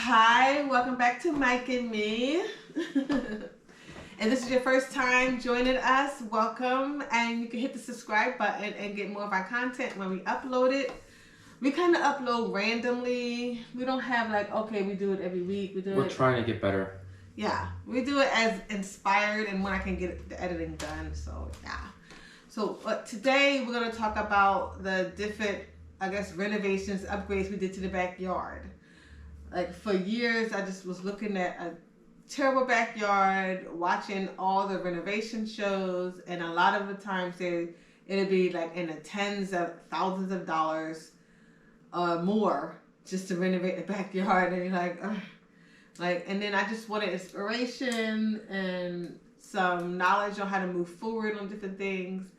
Hi, welcome back to Mike and Me. And this is your first time joining us, welcome. And you can hit the subscribe button and get more of our content when we upload it. We kind of upload randomly. We don't have like, okay, we do it every week. We're trying to get better. Yeah, we do it as inspired and when I can get the editing done. So, yeah. So, today we're going to talk about the different, renovations, upgrades we did to the backyard. Like for years, I just was looking at a terrible backyard, watching all the renovation shows, and a lot of the times it'd be like in the tens of thousands of dollars more just to renovate the backyard, and you're like, and then I just wanted inspiration and some knowledge on how to move forward on different things,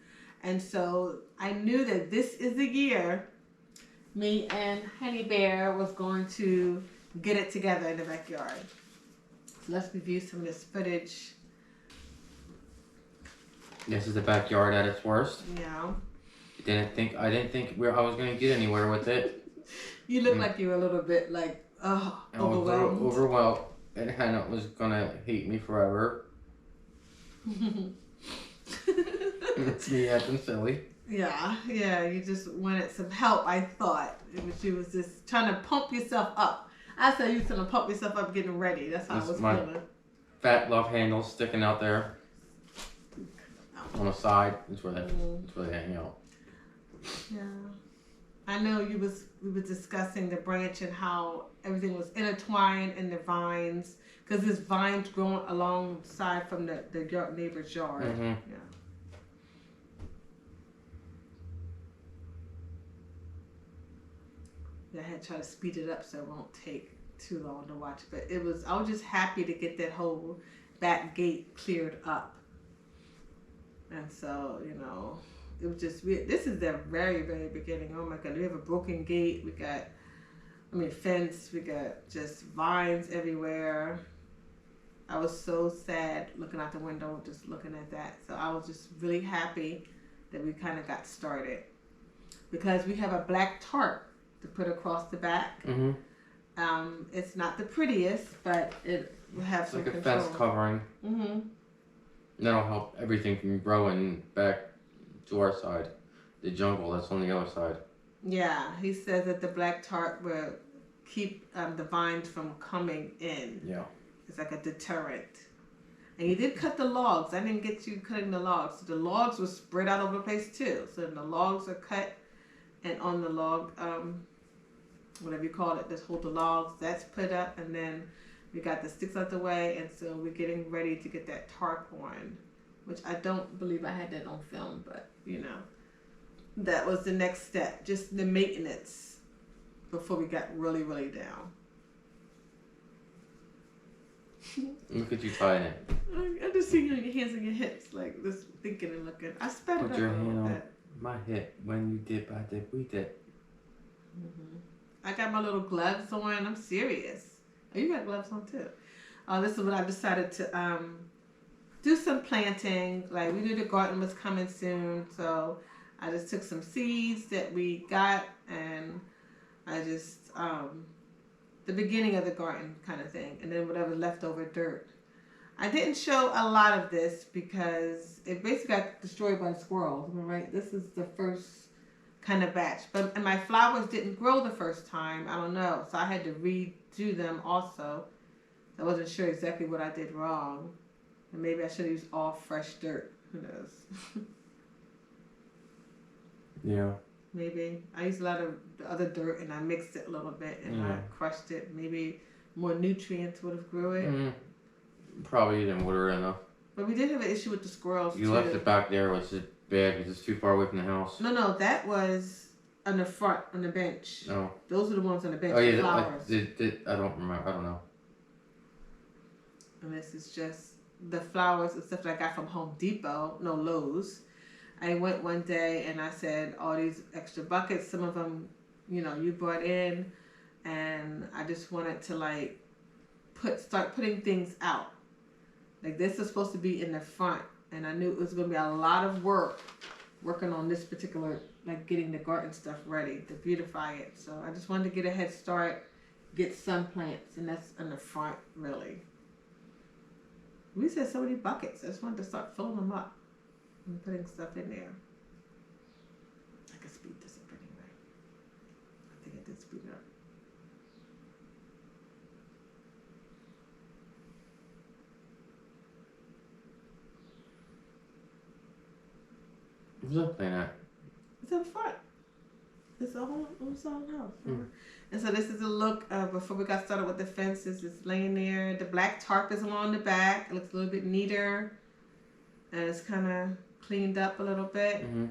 and so I knew that this is the year me and Honey Bear was going to get it together in the backyard. So let's review some of this footage. This is the backyard at its worst. Yeah. I didn't think I was gonna get anywhere with it. You look like you were a little bit like overwhelmed. Overwhelmed, and Hannah was gonna hate me forever. It's me acting silly. Yeah, you just wanted some help, I thought. You was just trying to pump yourself up. I said you was trying to pump yourself up getting ready. That's how I was feeling. Fat love handles sticking out there on the side. That's where they hang out. Yeah. I know we were discussing the branch and how everything was intertwined in the vines. Because there's vines growing alongside from the neighbor's yard. Mm-hmm. Yeah. I had to try to speed it up so it won't take too long to watch. But I was just happy to get that whole back gate cleared up. And so, it was just, this is the very, very beginning. Oh my God, we have a broken gate. We got, fence. We got just vines everywhere. I was so sad looking out the window, just looking at that. So I was just really happy that we kind of got started. Because we have a black tarp to put across the back. Mm-hmm. It's not the prettiest, but it will have some control. Like a fence covering. Mm-hmm. That'll help everything from growing back to our side. The jungle that's on the other side. Yeah, he says that the black tarp will keep the vines from coming in. Yeah. It's like a deterrent. And you did cut the logs. I didn't get you cutting the logs. So the logs were spread out over the place too. So the logs are cut, and on the log, whatever you call it, just hold the logs, that's put up, and then we got the sticks out the way, and so we're getting ready to get that tarp on, which I don't believe I had that on film, but that was the next step, just the maintenance before we got really, really down. Look at you tying it. I'm just seeing you on your hands and your hips, like just thinking and looking. I sped it up Put your a hand little on bit. my hip. When you dip, I dip, we dip. Mm-hmm. I got my little gloves on. I'm serious. Oh, you got gloves on too. This is when I decided to do some planting. Like we knew the garden was coming soon, so I just took some seeds that we got, and I just the beginning of the garden kind of thing, and then whatever leftover dirt. I didn't show a lot of this because it basically got destroyed by squirrels. Am I right? This is the first kind of batch, and my flowers didn't grow the first time. I don't know, so I had to redo them also. I wasn't sure exactly what I did wrong, and maybe I should have used all fresh dirt. Who knows? Yeah. Maybe I used a lot of the other dirt and I mixed it a little bit and I crushed it. Maybe more nutrients would have grew it. Mm-hmm. Probably you didn't water it enough. But we did have an issue with the squirrels You too. left it back there, which is bad because it's too far away from the house. No, that was on the front, on the bench. Oh. Those are the ones on the bench. Oh yeah, the flowers. I don't remember. I don't know. And this is just the flowers and stuff that I got from Home Depot, no Lowe's. I went one day and I said, all these extra buckets, some of them, you brought in, and I just wanted to start putting things out. Like this is supposed to be in the front, and I knew it was going to be a lot of working on this particular, getting the garden stuff ready to beautify it. So I just wanted to get a head start get some plants, and that's in the front, really. We said so many buckets. I just wanted to start filling them up and putting stuff in there. I can speed this up anyway. I think I did speed it up. Who's that playing at? It's in front. It's a whole house. And so this is a look before we got started with the fences. It's laying there. The black tarp is along the back. It looks a little bit neater. And it's kind of cleaned up a little bit. Mm-hmm.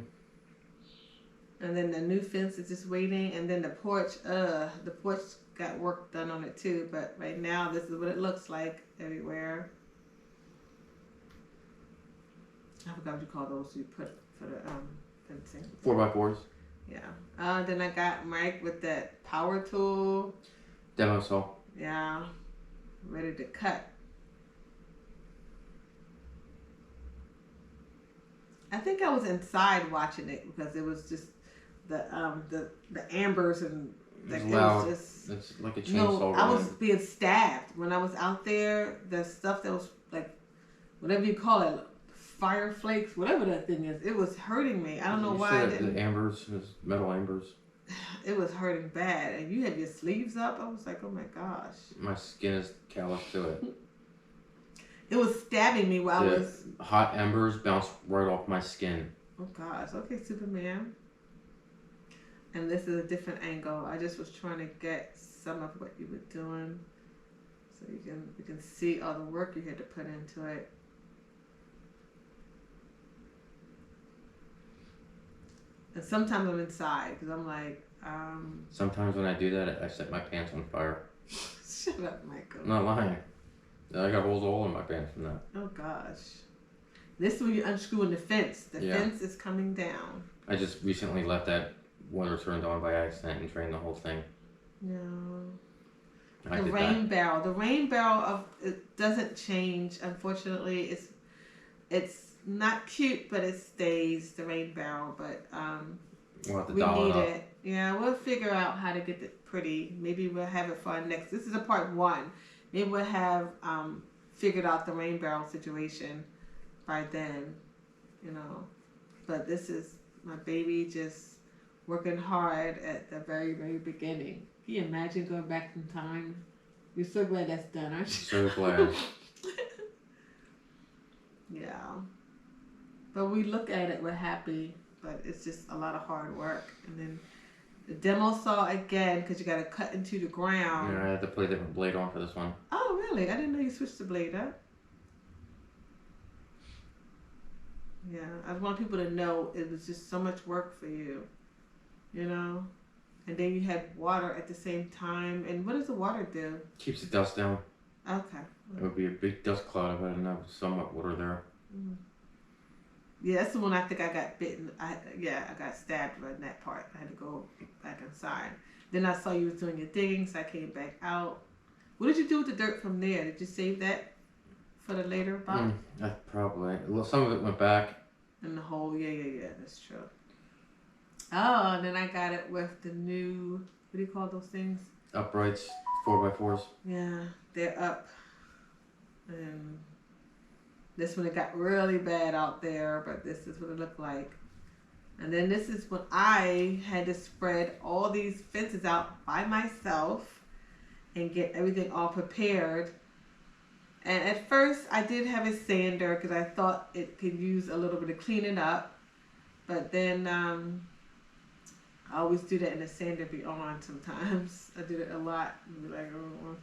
And then the new fence is just waiting. And then the porch got work done on it too. But right now, this is what it looks like everywhere. I forgot what you call those you put for the fencing. 4x4s. Yeah. Then I got Mike with that power tool. Demo saw. Yeah. Ready to cut. I think I was inside watching it because it was just the ambers and It was it loud. was just It's like a chainsaw. I was being stabbed when I was out there. The stuff that was like whatever you call it, fire flakes, whatever that thing is, it was hurting me. I don't know why. The ambers, metal ambers. It was hurting bad, and you had your sleeves up. I was like, oh my gosh. My skin is callous to it. It was stabbing me while I was. Hot embers bounced right off my skin. Oh gosh. Okay, Superman. And this is a different angle. I just was trying to get some of what you were doing, so you can see all the work you had to put into it. And sometimes I'm inside because I'm like. Sometimes when I do that, I set my pants on fire. Shut up, Michael. I'm not lying. I got holes all in my pants from that. Oh gosh. This is when you're unscrewing the fence. The fence is coming down. I just recently left that water turned on by accident and drained the whole thing. No. The rain barrel. The rain barrel it doesn't change. Unfortunately, it's not cute, but it stays the rain barrel. But we'll have to we doll need it up. it. Yeah, we'll figure out how to get it pretty. Maybe we'll have it for our next. This is a part 1. Maybe we'll have figured out the rain barrel situation by then, you know. But this is my baby just working hard at the very, very beginning. Can you imagine going back in time? You're so glad that's done, aren't you? So glad. Yeah. But we look at it, we're happy, but it's just a lot of hard work. And then the demo saw again, because you got to cut into the ground. Yeah, I had to put a different blade on for this one. Oh, really? I didn't know you switched the blade up. Yeah, I want people to know it was just so much work for you, you know? And then you had water at the same time. And what does the water do? Keeps the dust down. Okay. It would be a big dust cloud if I didn't have somewhat water there. Mm. Yeah, that's the one I think I got bitten. I got stabbed right in that part. I had to go back inside. Then I saw you was doing your digging, so I came back out. What did you do with the dirt from there? Did you save that for the later part? Probably. Well, some of it went back. In the hole, yeah, that's true. Oh, and then I got it with the new, what do you call those things? Uprights, 4x4s. Yeah, they're up. And this one, it got really bad out there, but this is what it looked like. And then this is when I had to spread all these fences out by myself and get everything all prepared. And at first, I did have a sander because I thought it could use a little bit of cleaning up. But then I always do that and the sander be on sometimes. I did it a lot and be like, oh,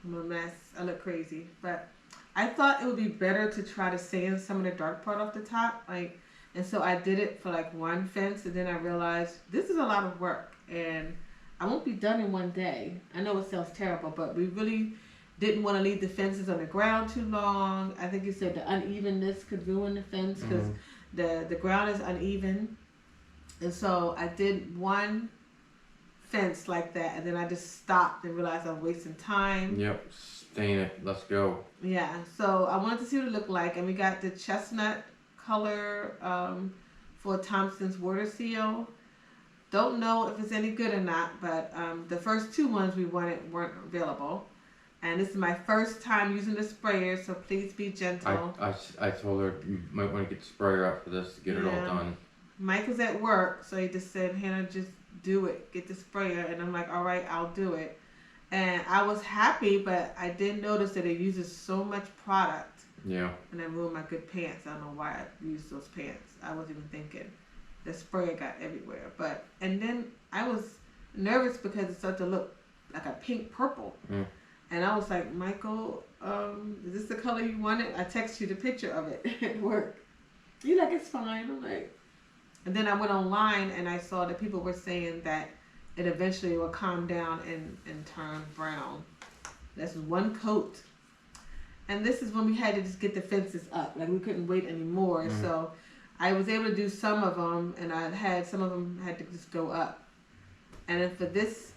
I'm a mess. I look crazy. But I thought it would be better to try to sand some of the dark part off the top. And so I did it for like one fence, and then I realized this is a lot of work and I won't be done in one day. I know it sounds terrible, but we really didn't want to leave the fences on the ground too long. I think you said the unevenness could ruin the fence because the ground is uneven. And so I did one fence like that, and then I just stopped and realized I was wasting time. Yep, stain it. Let's go. Yeah, so I wanted to see what it looked like, and we got the chestnut color for Thompson's water seal. Don't know if it's any good or not, but the first two ones we wanted weren't available. And this is my first time using the sprayer, so please be gentle. I told her you might want to get the sprayer out for this to get it all Yeah. done. Mike is at work, so he just said, Hannah, just do it. Get the sprayer. And I'm like, all right, I'll do it. And I was happy, but I did notice that it uses so much product. Yeah. And I ruined my good pants. I don't know why I used those pants. I wasn't even thinking. The sprayer got everywhere. And then I was nervous because it started to look like a pink purple. Mm. And I was like, Michael, is this the color you wanted? I texted you the picture of it at work. You're like, it's fine. I'm like, and then I went online and I saw that people were saying that it eventually will calm down and turn brown. That's one coat. And this is when we had to just get the fences up. Like we couldn't wait anymore. Mm-hmm. So I was able to do some of them, and I had some of them had to just go up. And then for this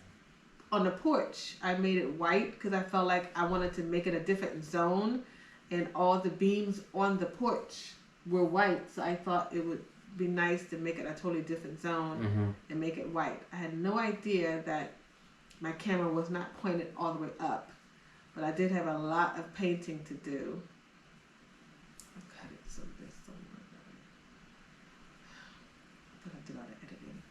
on the porch, I made it white because I felt like I wanted to make it a different zone, and all the beams on the porch were white. So I thought it would be nice to make it a totally different zone and make it white. I had no idea that my camera was not pointed all the way up, but I did have a lot of painting to do. I cut it so there's somewhere. But I did all the editing.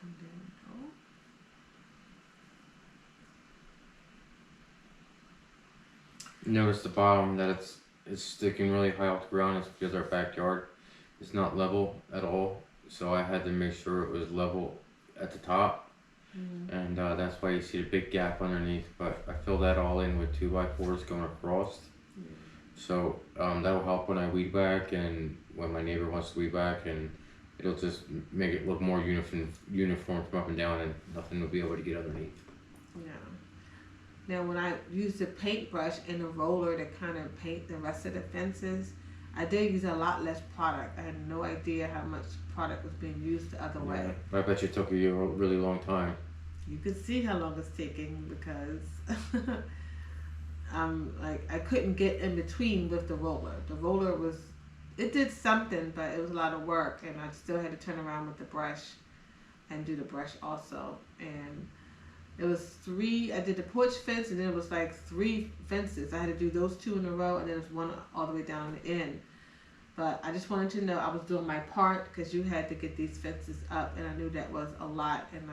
Come down. Oh. Notice the bottom that it's sticking really high off the ground. It's because our backyard is not level at all. So I had to make sure it was level at the top. And that's why you see a big gap underneath. But I filled that all in with 2x4s going across. So that'll help when I weed whack and when my neighbor wants to weed whack, and it'll just make it look more uniform from up and down, and nothing will be able to get underneath. Yeah. Now when I used the paintbrush and the roller to kind of paint the rest of the fences, I did use a lot less product. I had no idea how much product was being used the other way. I bet you it took you a really long time. You could see how long it's taking because I couldn't get in between with the roller. The roller it did something, but it was a lot of work, and I still had to turn around with the brush and do the brush also. And it was I did the porch fence, and then it was like 3 fences. I had to do those 2 in a row, and then there's one all the way down the end. But I just wanted to know I was doing my part because you had to get these fences up, and I knew that was a lot. And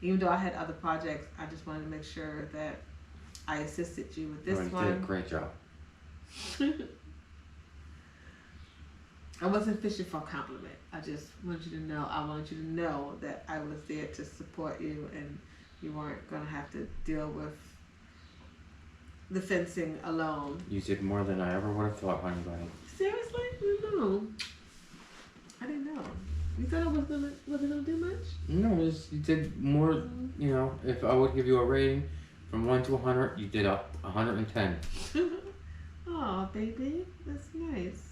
even though I had other projects, I just wanted to make sure that I assisted you with this one. You did a great job. I wasn't fishing for a compliment. I just wanted you to know. I wanted you to know that I was there to support you, and you weren't gonna have to deal with the fencing alone. You did more than I ever would have thought, honey bunny. Seriously? No. I didn't know. You thought I wasn't gonna do much? No, you did more. You know, if I would give you a rating from 1 to 100, you did 110. Oh, baby, that's nice.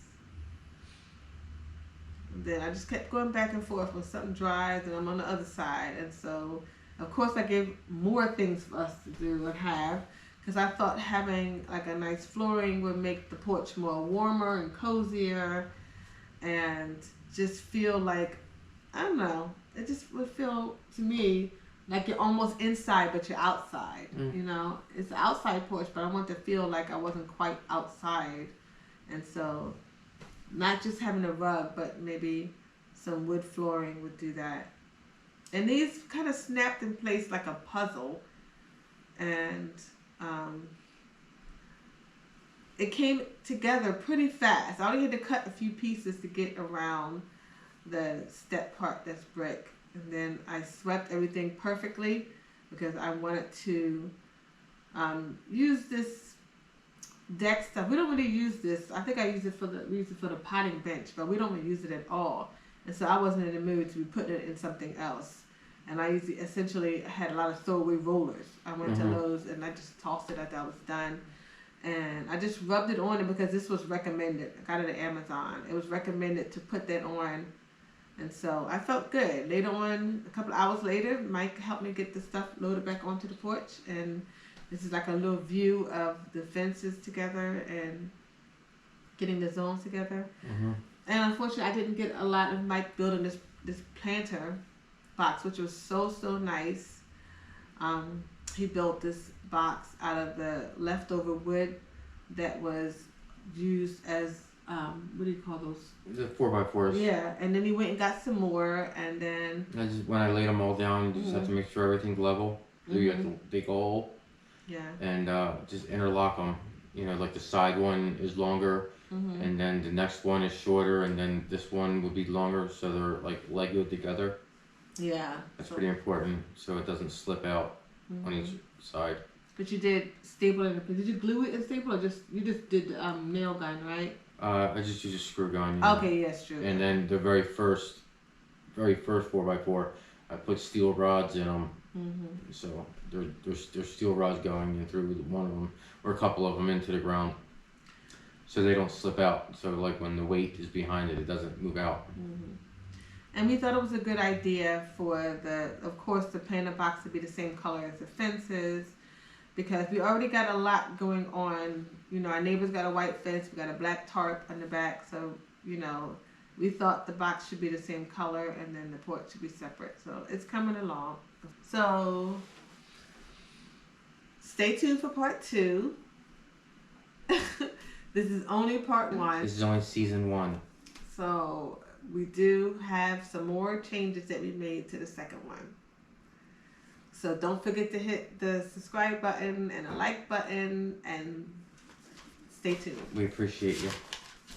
And then I just kept going back and forth. When something dries, and I'm on the other side, and so of course I gave more things for us to do and have, because I thought having like a nice flooring would make the porch more warmer and cozier, and just feel like, I don't know, it just would feel to me like you're almost inside but you're outside. You know, it's an outside porch, but I want to feel like I wasn't quite outside. And so not just having a rug, but maybe some wood flooring would do that. And these kind of snapped in place like a puzzle, and it came together pretty fast. I only had to cut a few pieces to get around the step part that's brick, and then I swept everything perfectly because I wanted to use this deck stuff. We don't really use this. I think I use it for the potting bench, but we don't really use it at all. And so I wasn't in the mood to be putting it in something else. And I essentially had a lot of throwaway rollers. I went to Lowe's and I just tossed it after I was done. And I just rubbed it on it because this was recommended. I got it at Amazon. It was recommended to put that on. And so I felt good. Later on, a couple of hours later, Mike helped me get the stuff loaded back onto the porch. And this is like a little view of the fences together. And getting the zones together. Mhm. And unfortunately, I didn't get a lot of Mike building this planter box, which was so nice. He built this box out of the leftover wood that was used as what do you call those? The 4x4s. Yeah, and then he went and got some more, and then When I laid them all down, you just have to make sure everything's level. So you have to dig a hole yeah, and just interlock them. You know, like the side one is longer, and then the next one is shorter, and then this one would be longer, so they're like Lego together. yeah. That's pretty important, so it doesn't slip out on each side. But you did staple it. Did you glue it and staple, or you just did nail gun, right? I just use a screw gun. You know? Okay, yes, true. And then the very first 4x4, I put steel rods in them. So there's steel rods going in through one of them, or a couple of them, into the ground, so they don't slip out. So like when the weight is behind it, it doesn't move out. And we thought it was a good idea for of course, the planter box to be the same color as the fences, because we already got a lot going on. You know, our neighbors got a white fence, we got a black tarp on the back, so you know, we thought the box should be the same color, and then the porch should be separate. So it's coming along. So stay tuned for part 2. This is only part 1. This is only season 1. So we do have some more changes that we made to the second one. So don't forget to hit the subscribe button and a like button, and stay tuned. We appreciate you.